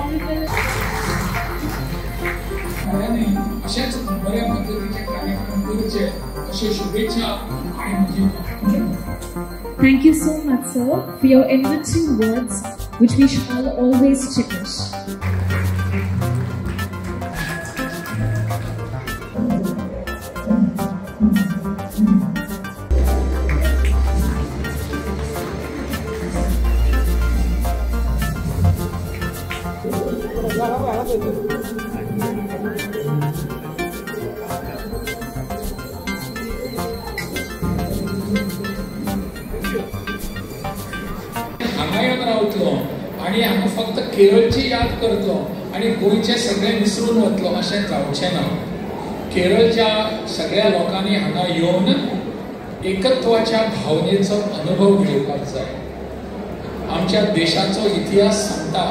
Honorable. अशाच बऱ्या पद्धतीचे कार्यक्रम करूचे अशा शुभेच्छा आणि माझी. Thank you so much, sir, for your enriching words, which we shall always cherish. आणि हांगा फक्त केरळची याद करतलो आणि गोयचे सगळे विसरून वतलो अशें जावचें ना. केरळच्या सगळ्या लोकांनी हांगा येवन एकत्वाच्या भावनेचो अनुभव घेवपाक जाय. आमच्या देशाचो इतिहास सांगता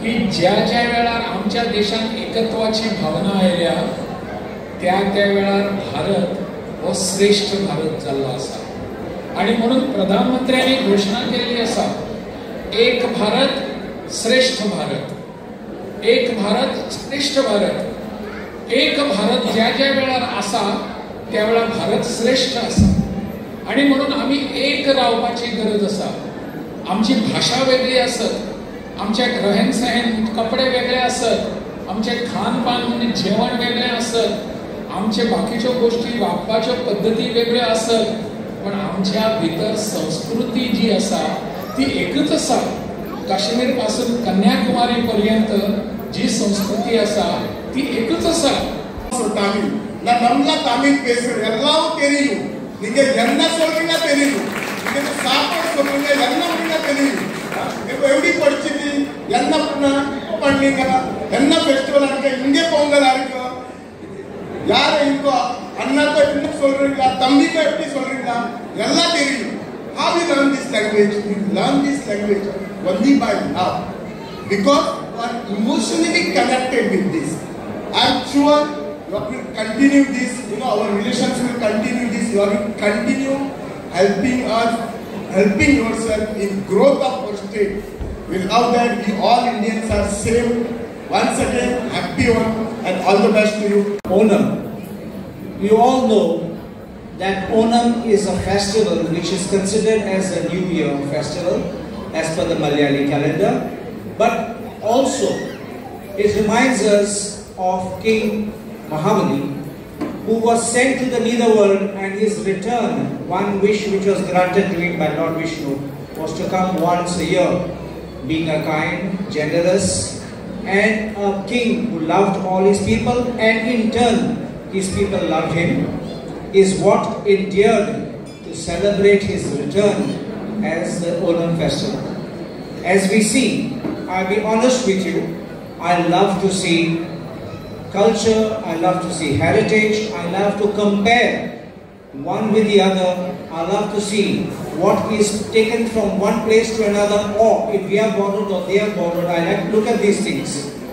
की ज्या ज्या वेळार आमच्या देशांत एकत्वाची भावना आयल्या त्या त्या वेळार भारत हो श्रेष्ठ भारत जाल्लो आसा. आणि म्हणून प्रधानमंत्र्यांनी घोषणा केल्ली आसा, एक भारत श्रेष्ठ भारत, एक भारत श्रेष्ठ भारत. एक भारत ज्या ज्या वेळार आसा त्या वेळार भारत श्रेष्ठ आसा. आणि म्हणून आमी एक रावपाची गरज आसा. आमची भाषा वेगळी आसत, आमचे रहन सहन कपडे वेगळे आसत, आमचे खान पान जेवण वेगळे आसत, आमचे बाकीच्यो गोष्टी वागपाच्यो पद्दती वेगळ्यो आसत, पण आमच्या भितर संस्कृती जी आसा ती एकच आसा. काश्मीर पासून कन्याकुमारी पर्यंत जी संस्कृती आसा ती एकच आसा. तमिळ ना नम्ला तमिळ பேசு எல்லாரும் தெரியும். நீங்க என்ன சொல்றீங்க தெரியும். நீங்க சாப்பாடு சொல்றீங்க என்ன பண்ணீங்க தெரியும். இப்போ எப்படி படிச்சிட்டு என்ன பண்ணீங்க என்ன ஃபெஸ்டிவல் இருக்கு இங்க பொங்கல் இருக்கு யார் இருக்கு அண்ணாக்கு என்ன சொல்றீங்க தம்பிக்கு எப்படி சொல்றீங்க எல்லாம் தெரியும். How we learn this language? We learn this language only by love, because we are emotionally connected with this. I am sure you will continue this. Our relations will continue this. You will continue helping us, helping yourself in growth of our state. Without that, we all Indians are same. Once again, happy one and all the best to you. Onam. We all know that Onam is a festival which is considered as a New Year festival as per the Malayali calendar, but also it reminds us of King Mahabali, who was sent to the netherworld, and his return, one wish which was granted to him by Lord Vishnu, was to come once a year, being a kind, generous, and a king who loved all his people, and in turn his people loved him, is what endeared to celebrate his return as the Onam festival. As we see, I'll be honest with you, I love to see culture, I love to see heritage, I love to compare one with the other. I love to see what is taken from one place to another, or if we have borrowed or they have borrowed. I like to look at these things.